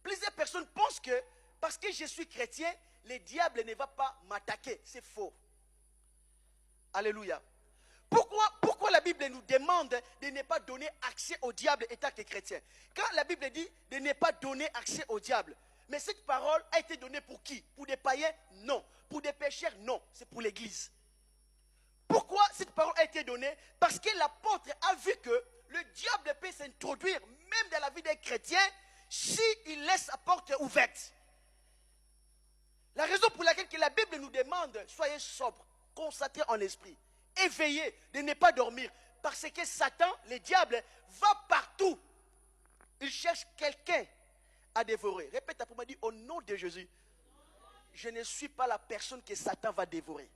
Plusieurs personnes pensent que parce que je suis chrétien, le diable ne va pas m'attaquer. C'est faux. Alléluia. Pourquoi la Bible nous demande de ne pas donner accès au diable étant que chrétien? Quand la Bible dit de ne pas donner accès au diable, mais cette parole a été donnée pour qui? Pour des païens? Non. Pour des pécheurs? Non. C'est pour l'église. Pourquoi cette parole a été donnée? Parce que l'apôtre a vu que le diable peut s'introduire même dans la vie des chrétiens s'il laisse sa porte ouverte. La raison pour laquelle que la Bible nous demande, soyez sobres, concentrés en esprit, éveillés, de ne pas dormir. Parce que Satan, le diable, va partout. Il cherche quelqu'un à dévorer. Répète après moi, dis au nom de Jésus, je ne suis pas la personne que Satan va dévorer.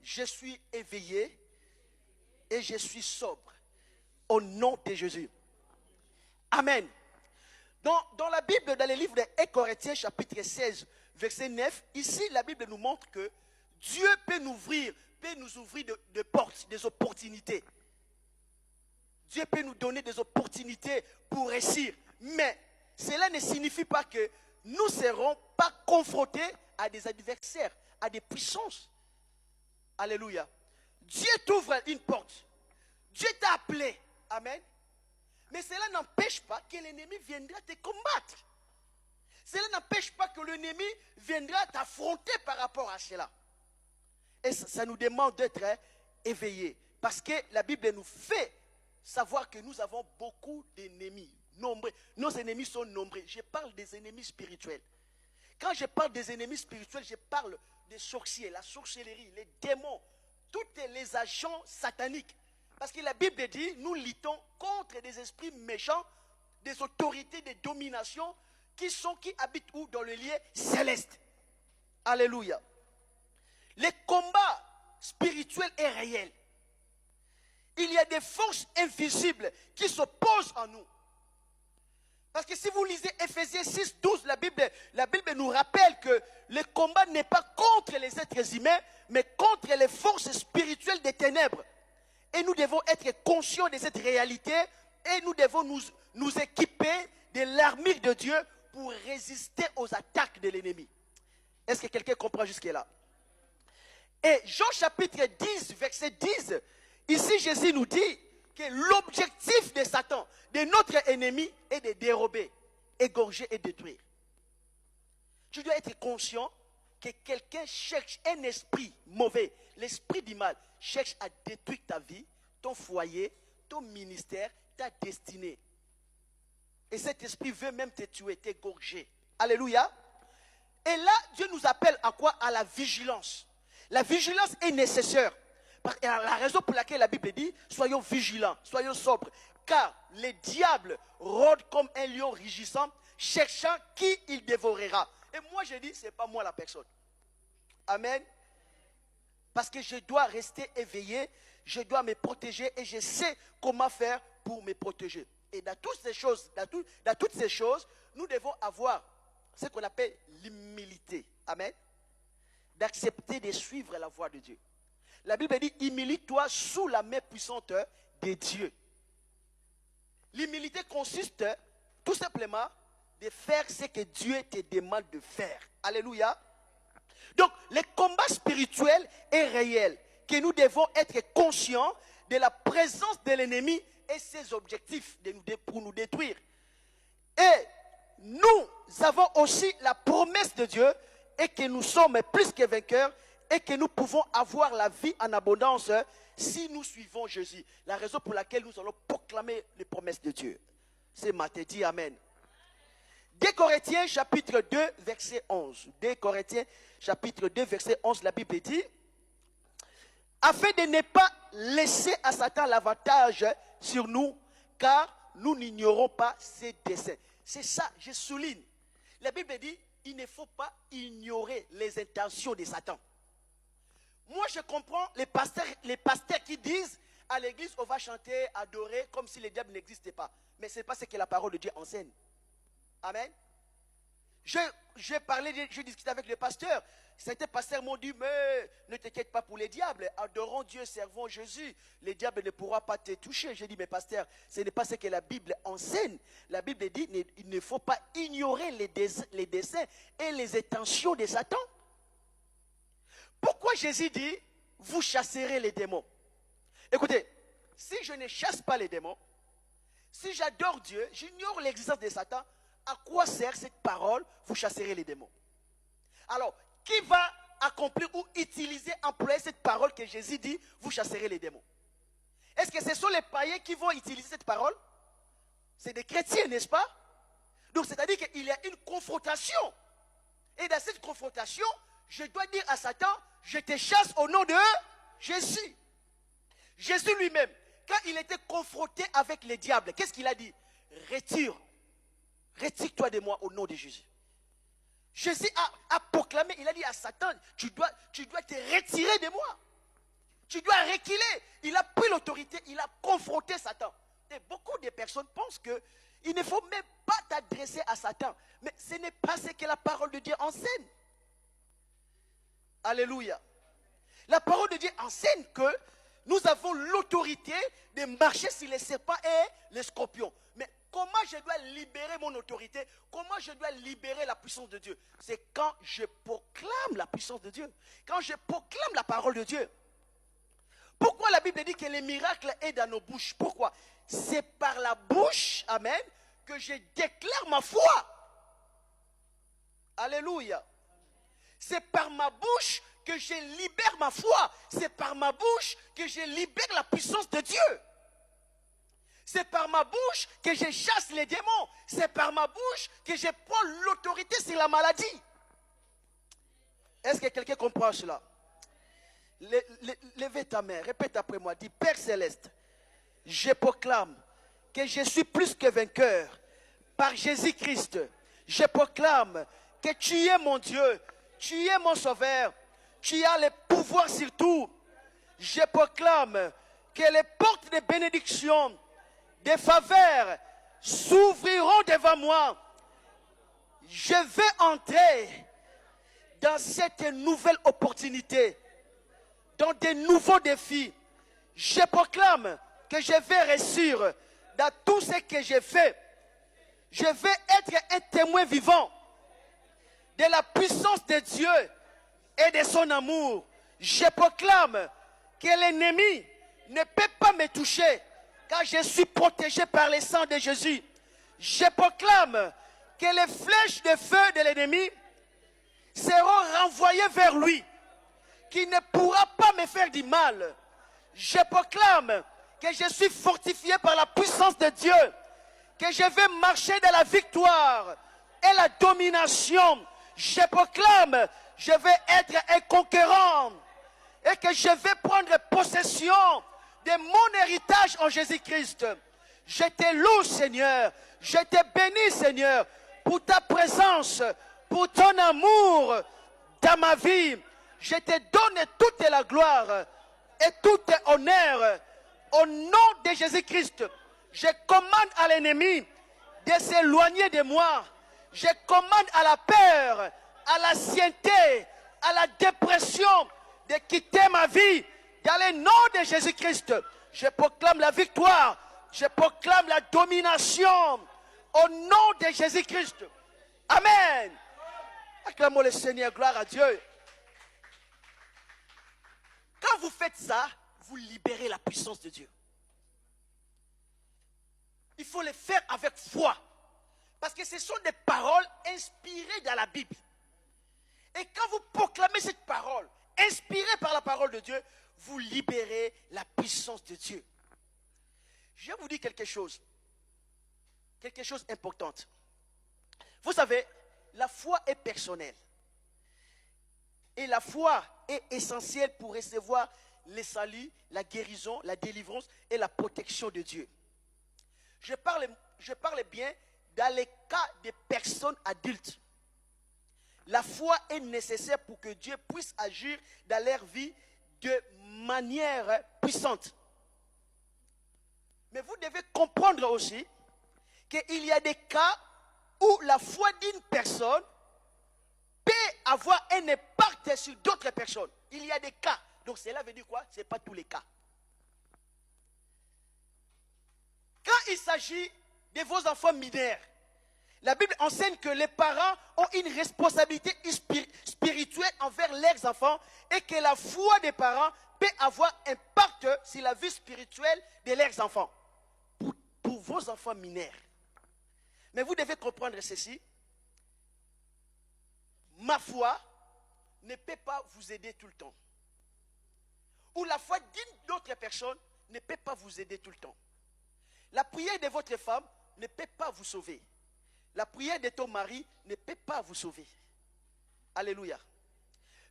Je suis éveillé et je suis sobre. Au nom de Jésus. Amen. Dans la Bible, dans le livre de 1 Corinthiens, chapitre 16, verset 9, ici, la Bible nous montre que Dieu peut nous ouvrir de portes, des opportunités. Dieu peut nous donner des opportunités pour réussir. Mais cela ne signifie pas que nous ne serons pas confrontés à des adversaires, à des puissances. Alléluia. Dieu t'ouvre une porte. Dieu t'a appelé. Amen. Mais cela n'empêche pas que l'ennemi viendra te combattre. Cela n'empêche pas que l'ennemi viendra t'affronter par rapport à cela. Et ça nous demande d'être éveillés. Parce que la Bible nous fait savoir que nous avons beaucoup d'ennemis. Nombreux. Nos ennemis sont nombreux. Je parle des ennemis spirituels. Quand je parle des ennemis spirituels, je parle des sorciers, la sorcellerie, les démons, tous les agents sataniques. Parce que la Bible dit, nous luttons contre des esprits méchants, des autorités de domination qui habitent où? Dans le lieu céleste. Alléluia. Le combat spirituel est réel. Il y a des forces invisibles qui s'opposent à nous. Parce que si vous lisez Ephésiens 6, 12, la Bible nous rappelle que le combat n'est pas contre les êtres humains, mais contre les forces spirituelles des ténèbres. Et nous devons être conscients de cette réalité et nous devons nous équiper de l'armure de Dieu pour résister aux attaques de l'ennemi. Est-ce que quelqu'un comprend jusque-là? Et Jean chapitre 10, verset 10, ici Jésus nous dit que l'objectif de Satan, de notre ennemi, est de dérober, égorger et détruire. Tu dois être conscient que quelqu'un cherche un esprit mauvais, l'esprit du mal, cherche à détruire ta vie, ton foyer, ton ministère, ta destinée. Et cet esprit veut même te tuer, t'égorger. Alléluia. Et là, Dieu nous appelle à quoi? À la vigilance. La vigilance est nécessaire. La raison pour laquelle la Bible dit, soyons vigilants, soyons sobres. Car le diable rôde comme un lion rugissant, cherchant qui il dévorera. Et moi je dis, ce n'est pas moi la personne. Amen. Parce que je dois rester éveillé, je dois me protéger et je sais comment faire pour me protéger. Et dans toutes ces choses, nous devons avoir ce qu'on appelle l'humilité. Amen. D'accepter de suivre la voie de Dieu. La Bible dit, humilie-toi sous la main puissante de Dieu. L'humilité consiste tout simplement de faire ce que Dieu te demande de faire. Alléluia. Donc, le combat spirituel est réel, que nous devons être conscients de la présence de l'ennemi et ses objectifs pour nous détruire. Et nous avons aussi la promesse de Dieu et que nous sommes plus que vainqueurs et que nous pouvons avoir la vie en abondance si nous suivons Jésus. La raison pour laquelle nous allons proclamer les promesses de Dieu. C'est Matthieu, dit Amen. 2 Corinthiens chapitre 2 verset 11. 2 Corinthiens chapitre 2 verset 11, la Bible dit, afin de ne pas laisser à Satan l'avantage sur nous, car nous n'ignorons pas ses desseins. C'est ça, je souligne. La Bible dit, il ne faut pas ignorer les intentions de Satan. Moi, je comprends les pasteurs qui disent, à l'église, on va chanter, adorer, comme si le diable n'existait pas. Mais ce n'est pas ce que la parole de Dieu enseigne. Amen. J'ai parlé, je discutais avec le pasteur. Certains pasteurs m'ont dit, mais ne t'inquiète pas pour les diables. Adorons Dieu, servons Jésus. Les diables ne pourront pas te toucher. J'ai dit, mais pasteur, ce n'est pas ce que la Bible enseigne. La Bible dit, il ne faut pas ignorer les desseins et les intentions de Satan. Pourquoi Jésus dit, vous chasserez les démons? Écoutez, si je ne chasse pas les démons, si j'adore Dieu, j'ignore l'existence de Satan, à quoi sert cette parole, vous chasserez les démons? Alors, qui va accomplir ou utiliser, employer cette parole que Jésus dit, vous chasserez les démons? Est-ce que ce sont les païens qui vont utiliser cette parole? C'est des chrétiens, n'est-ce pas? Donc, c'est-à-dire qu'il y a une confrontation. Et dans cette confrontation, je dois dire à Satan, je te chasse au nom de Jésus. Jésus lui-même, quand il était confronté avec les diables, qu'est-ce qu'il a dit? Retire-toi de moi au nom de Jésus. Jésus a proclamé, il a dit à Satan, tu dois te retirer de moi. Tu dois reculer. Il a pris l'autorité, il a confronté Satan. Et beaucoup de personnes pensent qu'il ne faut même pas t'adresser à Satan. Mais ce n'est pas ce que la parole de Dieu enseigne. Alléluia. La parole de Dieu enseigne que nous avons l'autorité de marcher sur les serpents et les scorpions. Mais comment je dois libérer mon autorité? Comment je dois libérer la puissance de Dieu? C'est quand je proclame la puissance de Dieu. Quand je proclame la parole de Dieu. Pourquoi la Bible dit que les miracles sont dans nos bouches? Pourquoi? C'est par la bouche, amen, que je déclare ma foi. Alléluia. C'est par ma bouche que je libère ma foi. C'est par ma bouche que je libère la puissance de Dieu. C'est par ma bouche que je chasse les démons. C'est par ma bouche que je prends l'autorité sur la maladie. Est-ce que quelqu'un comprend cela? Levez ta main, répète après moi, dis: Père Céleste, je proclame que je suis plus que vainqueur par Jésus-Christ. Je proclame que tu es mon Dieu, tu es mon sauveur, tu as le pouvoir sur tout. Je proclame que les portes de bénédiction, de faveur s'ouvriront devant moi. Je vais entrer dans cette nouvelle opportunité, dans de nouveaux défis. Je proclame que je vais réussir dans tout ce que j'ai fait. Je vais être un témoin vivant de la puissance de Dieu et de son amour. Je proclame que l'ennemi ne peut pas me toucher, car je suis protégé par le sang de Jésus. Je proclame que les flèches de feu de l'ennemi seront renvoyées vers lui, qui ne pourra pas me faire du mal. Je proclame que je suis fortifié par la puissance de Dieu, que je vais marcher dans la victoire et la domination. Je proclame, je vais être un conquérant et que je vais prendre possession de mon héritage en Jésus-Christ. Je te loue, Seigneur. Je te bénis, Seigneur, pour ta présence, pour ton amour dans ma vie. Je te donne toute la gloire et tout honneur. Au nom de Jésus-Christ, je commande à l'ennemi de s'éloigner de moi. Je commande à la peur, à la scienté, à la dépression de quitter ma vie. Dans le nom de Jésus-Christ, je proclame la victoire. Je proclame la domination. Au nom de Jésus-Christ. Amen. Acclamons le Seigneur, gloire à Dieu. Quand vous faites ça, vous libérez la puissance de Dieu. Il faut le faire avec foi. Parce que ce sont des paroles inspirées dans la Bible. Et quand vous proclamez cette parole, inspirée par la parole de Dieu, vous libérez la puissance de Dieu. Je vous dis quelque chose d'important. Vous savez, la foi est personnelle. Et la foi est essentielle pour recevoir le salut, la guérison, la délivrance et la protection de Dieu. Je parle bien dans les cas des personnes adultes. La foi est nécessaire pour que Dieu puisse agir dans leur vie de manière puissante. Mais vous devez comprendre aussi qu'il y a des cas où la foi d'une personne peut avoir un impact sur d'autres personnes. Il y a des cas. Donc cela veut dire quoi? Ce n'est pas tous les cas. Quand il s'agit de vos enfants mineurs, la Bible enseigne que les parents ont une responsabilité spirituelle envers leurs enfants et que la foi des parents peut avoir un impact sur la vie spirituelle de leurs enfants. Pour vos enfants mineurs. Mais vous devez comprendre ceci. Ma foi ne peut pas vous aider tout le temps. Ou la foi d'une autre personne ne peut pas vous aider tout le temps. La prière de votre femme ne peut pas vous sauver. La prière de ton mari ne peut pas vous sauver. Alléluia.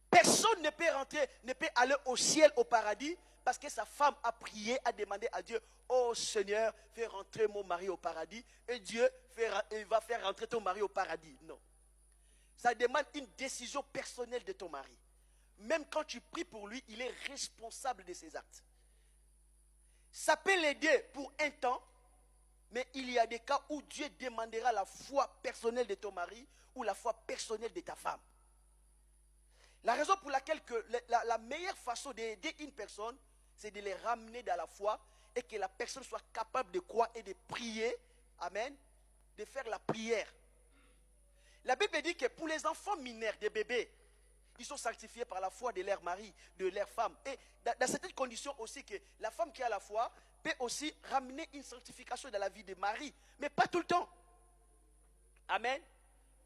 Personne ne peut rentrer, ne peut aller au ciel, au paradis, parce que sa femme a prié, a demandé à Dieu, oh Seigneur, fais rentrer mon mari au paradis. Et Dieu va faire rentrer ton mari au paradis. Non. Ça demande une décision personnelle de ton mari. Même quand tu pries pour lui, il est responsable de ses actes. Ça peut l'aider pour un temps, mais il y a des cas où Dieu demandera la foi personnelle de ton mari ou la foi personnelle de ta femme. La raison pour laquelle la meilleure façon d'aider une personne, c'est de les ramener dans la foi et que la personne soit capable de croire et de prier. Amen. De faire la prière. La Bible dit que pour les enfants mineurs, des bébés, ils sont sanctifiés par la foi de leur mari, de leur femme. Et dans certaines conditions aussi que la femme qui a la foi peut aussi ramener une sanctification dans la vie de mari. Mais pas tout le temps. Amen.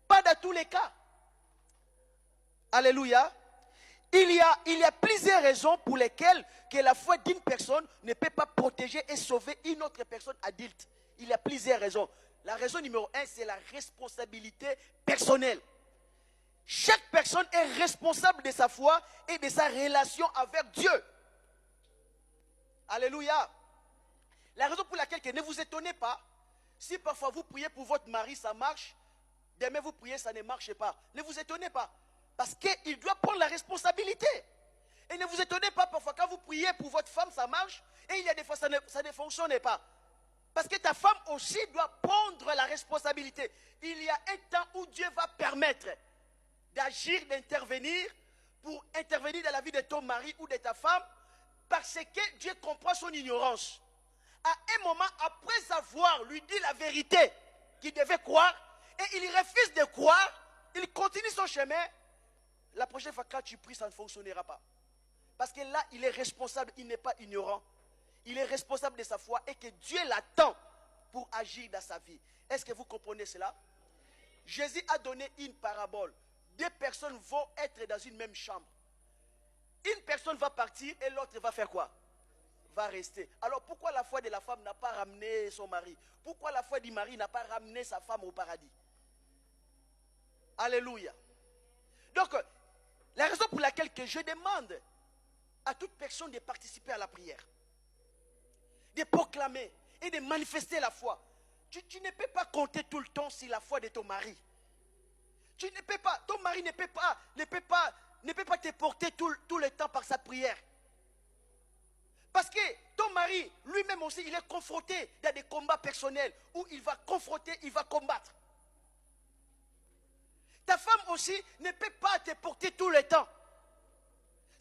Pas dans tous les cas. Alléluia. Il y a plusieurs raisons pour lesquelles que la foi d'une personne ne peut pas protéger et sauver une autre personne adulte. Il y a plusieurs raisons. La raison numéro 1, c'est la responsabilité personnelle. Chaque personne est responsable de sa foi et de sa relation avec Dieu. Alléluia. La raison pour laquelle, ne vous étonnez pas, si parfois vous priez pour votre mari, ça marche, demain vous priez, ça ne marche pas. Ne vous étonnez pas, parce qu'il doit prendre la responsabilité. Et ne vous étonnez pas parfois quand vous priez pour votre femme, ça marche, et il y a des fois ça ne fonctionne pas. Parce que ta femme aussi doit prendre la responsabilité. Il y a un temps où Dieu va permettre d'agir, d'intervenir, pour intervenir dans la vie de ton mari ou de ta femme, parce que Dieu comprend son ignorance. À un moment, après avoir lui dit la vérité qu'il devait croire, et il refuse de croire, il continue son chemin, la prochaine fois quand tu pries, ça ne fonctionnera pas. Parce que là, il est responsable, il n'est pas ignorant. Il est responsable de sa foi et que Dieu l'attend pour agir dans sa vie. Est-ce que vous comprenez cela? Jésus a donné une parabole. Deux personnes vont être dans une même chambre. Une personne va partir et l'autre va faire quoi? Va rester. Alors pourquoi la foi de la femme n'a pas ramené son mari? Pourquoi la foi du mari n'a pas ramené sa femme au paradis? Alléluia. Donc, la raison pour laquelle que je demande à toute personne de participer à la prière, de proclamer et de manifester la foi. Tu ne peux pas compter tout le temps sur la foi de ton mari. Tu ne peux pas, ton mari ne peut pas te porter tout le temps par sa prière. Parce que ton mari, lui-même aussi, il est confronté dans des combats personnels où il va confronter, il va combattre. Ta femme aussi ne peut pas te porter tout le temps.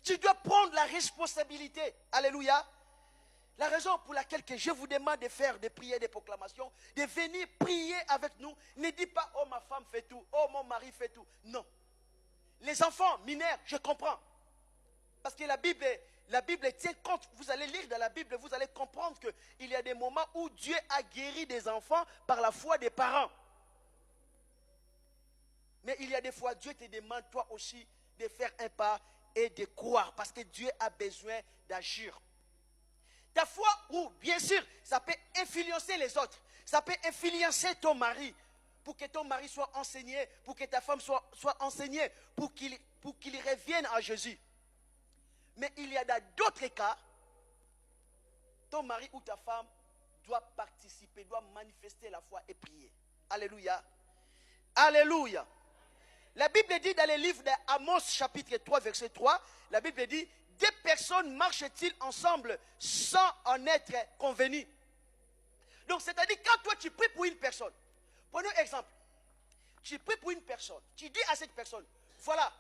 Tu dois prendre la responsabilité. Alléluia. La raison pour laquelle que je vous demande de faire des prières, des proclamations, de venir prier avec nous, ne dis pas, oh ma femme fait tout, oh mon mari fait tout. Non. Les enfants mineurs, je comprends. Parce que la Bible tient compte, vous allez lire dans la Bible, vous allez comprendre qu'il y a des moments où Dieu a guéri des enfants par la foi des parents. Mais il y a des fois, Dieu te demande toi aussi de faire un pas et de croire, parce que Dieu a besoin d'agir. Ta foi, ou bien sûr, ça peut influencer les autres. Ça peut influencer ton mari, pour que ton mari soit enseigné, pour que ta femme soit enseignée, pour qu'il revienne à Jésus. Mais il y a d'autres cas, ton mari ou ta femme doit participer, doit manifester la foi et prier. Alléluia. Alléluia. La Bible dit dans le livre d'Amos chapitre 3 verset 3, la Bible dit, deux personnes marchent-ils ensemble sans en être convenus? Donc c'est-à-dire quand toi tu pries pour une personne, prenons exemple, Tu pries pour une personne. Tu dis à cette personne, voilà,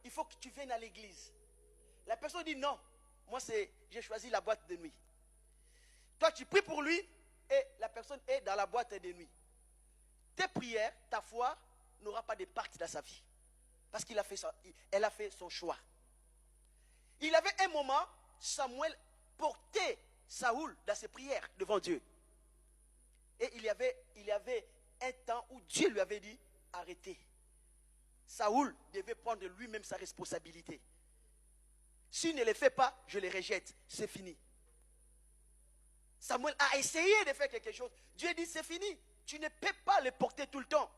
il faut que tu viennes à l'église. La personne dit non, moi j'ai choisi la boîte de nuit. Toi tu pries pour lui et la personne est dans la boîte de nuit. Tes prières, ta foi n'aura pas de part dans sa vie. Parce qu'elle a fait son choix. Il avait un moment, Samuel portait Saoul dans ses prières devant Dieu. Et il y avait un temps où Dieu lui avait dit, arrêtez. Saoul devait prendre lui-même sa responsabilité. S'il ne le fait pas, je le rejette. C'est fini. Samuel a essayé de faire quelque chose. Dieu dit, c'est fini. Tu ne peux pas le porter tout le temps.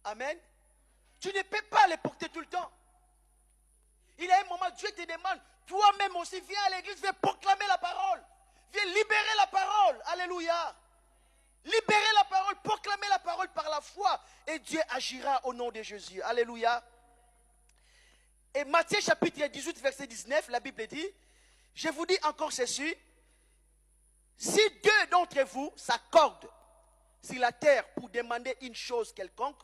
Amen. Tu ne peux pas le porter tout le temps. Il y a un moment, Dieu te demande, toi-même aussi, viens à l'église, viens proclamer la parole. Viens libérer la parole. Alléluia. Libérer la parole, proclamer la parole par la foi. Et Dieu agira au nom de Jésus. Alléluia. Et Matthieu chapitre 18, verset 19, la Bible dit, je vous dis encore ceci, si deux d'entre vous s'accordent sur la terre pour demander une chose quelconque,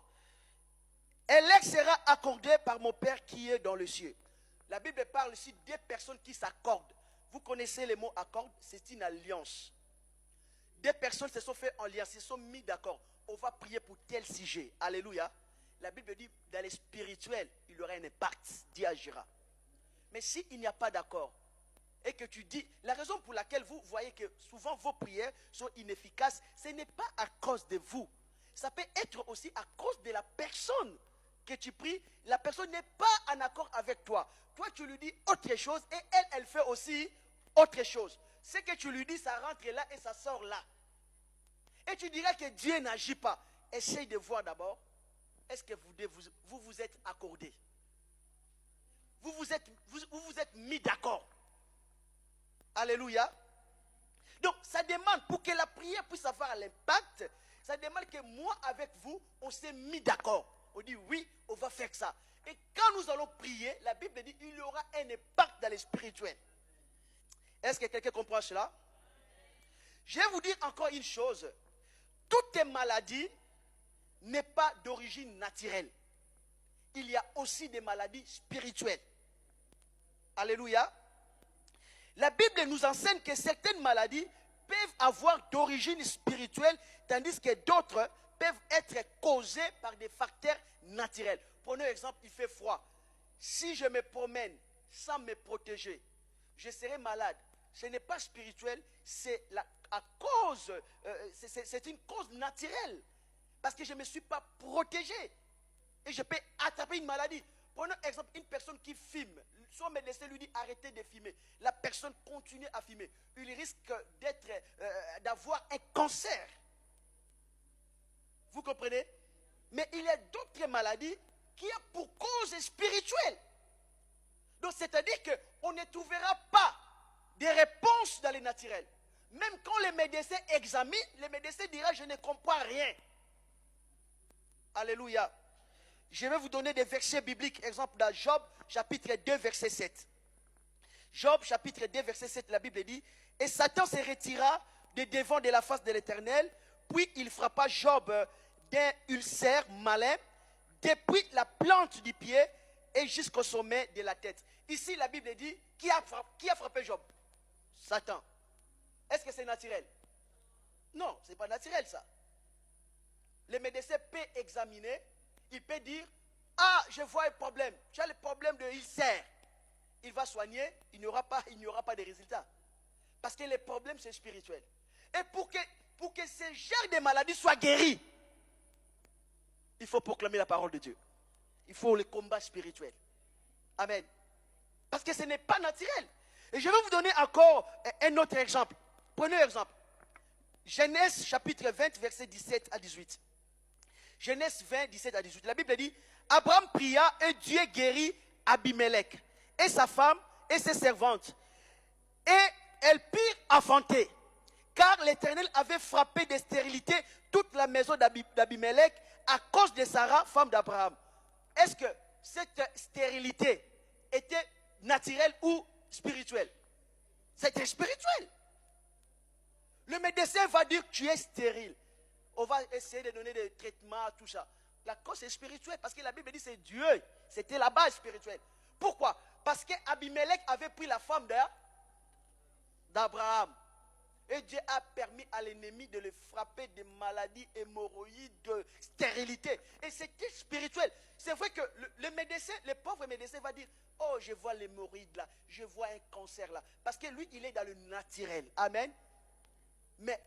elle leur sera accordée par mon Père qui est dans le ciel. La Bible parle ici de deux personnes qui s'accordent. Vous connaissez le mot accord, c'est une alliance. Deux personnes se sont fait alliance, se sont mis d'accord. On va prier pour tel sujet. Alléluia. La Bible dit, dans le spirituel, il y aura un impact. Dieu agira. Mais s'il n'y a pas d'accord, et que tu dis, la raison pour laquelle vous voyez que souvent vos prières sont inefficaces, ce n'est pas à cause de vous. Ça peut être aussi à cause de la personne que tu pries. La personne n'est pas en accord avec toi. Toi, tu lui dis autre chose et elle fait aussi autre chose. Ce que tu lui dis, ça rentre là et ça sort là. Et tu dirais que Dieu n'agit pas. Essaye de voir d'abord, est-ce que vous êtes accordé? Vous vous êtes mis d'accord. Alléluia. Donc, ça demande, pour que la prière puisse avoir l'impact, ça demande que moi avec vous, on s'est mis d'accord. On dit oui, on va faire ça. Et quand nous allons prier, la Bible dit il y aura un impact dans le spirituel. Est-ce que quelqu'un comprend cela? Je vais vous dire encore une chose. Toute maladie n'est pas d'origine naturelle. Il y a aussi des maladies spirituelles. Alléluia. La Bible nous enseigne que certaines maladies peuvent avoir d'origine spirituelle, tandis que d'autres peuvent être causées par des facteurs naturels. Prenons l'exemple, il fait froid. Si je me promène sans me protéger, je serai malade. Ce n'est pas spirituel, c'est une cause naturelle. Parce que je ne me suis pas protégé. Et je peux attraper une maladie. Prenons exemple, une personne qui fume. Son médecin lui dit arrêtez de fumer. La personne continue à fumer. Il risque d'avoir un cancer. Vous comprenez? Mais il y a d'autres maladies qui ont pour cause spirituelle. Donc c'est-à-dire qu'on ne trouvera pas des réponses dans les naturels. Même quand les médecins examinent, les médecins diront je ne comprends rien. Alléluia. Je vais vous donner des versets bibliques. Exemple dans Job chapitre 2 verset 7. Job chapitre 2 verset 7, la Bible dit, et Satan se retira de devant de la face de l'Éternel, puis il frappa Job d'un ulcère malin, depuis la plante du pied et jusqu'au sommet de la tête. Ici la Bible dit, qui a frappé Job? Satan. Est-ce que c'est naturel? Non, ce n'est pas naturel ça. Le médecin peut examiner, il peut dire, ah, je vois un problème, tu as le problème de ulcère. Il va soigner, il n'y aura pas de résultat. Parce que le problème, c'est spirituel. Et pour que ce genre de maladie soit guéri, il faut proclamer la parole de Dieu. Il faut le combat spirituel. Amen. Parce que ce n'est pas naturel. Et je vais vous donner encore un autre exemple. Prenez un exemple. Genèse chapitre 20, verset 17 à 18. Genèse 20, 17 à 18. La Bible dit, Abraham pria et Dieu guérit Abimelech et sa femme et ses servantes. Et elles purent enfanter. Car l'Éternel avait frappé de stérilité toute la maison d'Abimelech à cause de Sarah, femme d'Abraham. Est-ce que cette stérilité était naturelle ou spirituelle? C'était spirituel. Le médecin va dire que tu es stérile. on va essayer de donner des traitements, tout ça. La cause est spirituelle, parce que la Bible dit c'est Dieu. C'était la base spirituelle. Pourquoi? Parce qu'Abimelech avait pris la femme d'Abraham. Et Dieu a permis à l'ennemi de le frapper de maladies, hémorroïdes, de stérilité. Et c'était spirituel. C'est vrai que le médecin, le pauvre médecin va dire, oh, je vois l'hémorroïde là, je vois un cancer là. Parce que lui, il est dans le naturel. Amen. Mais